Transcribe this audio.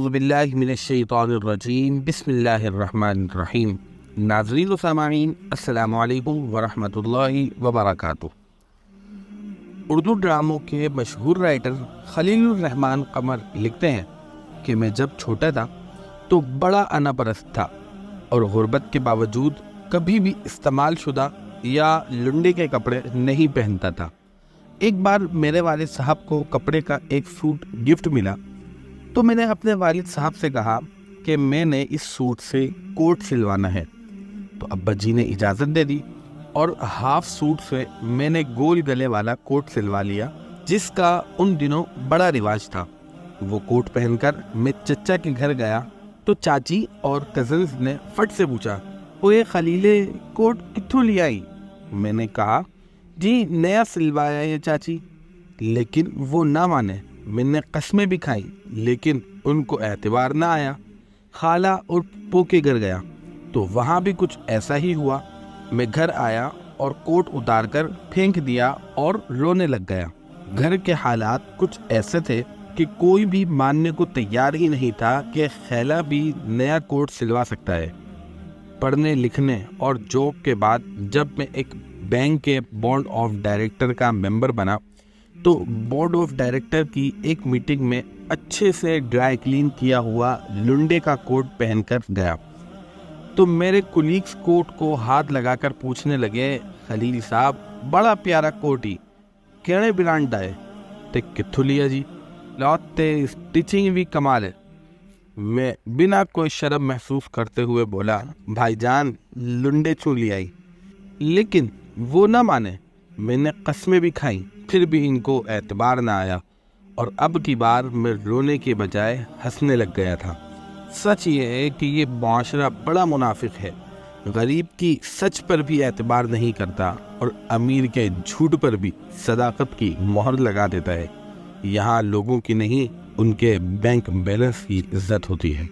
باللہ من الشیطان الرجیم بسم اللہ الرحمن الرحیم۔ ناظرین و سامعین، السلام علیکم ورحمۃ اللہ وبرکاتہ۔ اردو ڈراموں کے مشہور رائٹر خلیل الرحمن قمر لکھتے ہیں کہ میں جب چھوٹا تھا تو بڑا انا پرست تھا اور غربت کے باوجود کبھی بھی استعمال شدہ یا لنڈے کے کپڑے نہیں پہنتا تھا۔ ایک بار میرے والد صاحب کو کپڑے کا ایک سوٹ گفٹ ملا تو میں نے اپنے والد صاحب سے کہا کہ میں نے اس سوٹ سے کوٹ سلوانا ہے، تو ابا جی نے اجازت دے دی اور ہاف سوٹ سے میں نے گول گلے والا کوٹ سلوا لیا، جس کا ان دنوں بڑا رواج تھا۔ وہ کوٹ پہن کر میں چچا کے گھر گیا تو چاچی اور کزنز نے فٹ سے پوچھا، اوے خلیلے کوٹ کتھوں لے آئی؟ میں نے کہا، جی نیا سلوایا ہے چاچی، لیکن وہ نہ مانے۔ میں نے قسمیں بھی کھائی لیکن ان کو اعتبار نہ آیا۔ خالہ اور پھپھو کے گھر گیا تو وہاں بھی کچھ ایسا ہی ہوا۔ میں گھر آیا اور کوٹ اتار کر پھینک دیا اور رونے لگ گیا۔ گھر کے حالات کچھ ایسے تھے کہ کوئی بھی ماننے کو تیار ہی نہیں تھا کہ خیلہ بھی نیا کوٹ سلوا سکتا ہے۔ پڑھنے لکھنے اور جاب کے بعد جب میں ایک بینک کے بورڈ آف ڈائریکٹر کا ممبر بنا تو بورڈ آف ڈائریکٹر کی ایک میٹنگ میں اچھے سے ڈرائی کلین کیا ہوا لنڈے کا کوٹ پہن کر گیا تو میرے کولیگز کوٹ کو ہاتھ لگا کر پوچھنے لگے، خلیل صاحب بڑا پیارا کوٹ ہی کیڑے برانڈ ہے تے کتھوں لیا جی؟ لوت تے سٹیچنگ بھی کمال ہے۔ میں بنا کوئی شرم محسوس کرتے ہوئے بولا، بھائی جان لنڈے چوں لے آئی؟ لیکن وہ نہ مانے۔ میں نے قسمیں بھی کھائیں پھر بھی ان کو اعتبار نہ آیا اور اب کی بار میں رونے کے بجائے ہنسنے لگ گیا تھا۔ سچ یہ ہے کہ یہ معاشرہ بڑا منافق ہے، غریب کی سچ پر بھی اعتبار نہیں کرتا اور امیر کے جھوٹ پر بھی صداقت کی مہر لگا دیتا ہے۔ یہاں لوگوں کی نہیں، ان کے بینک بیلنس کی عزت ہوتی ہے۔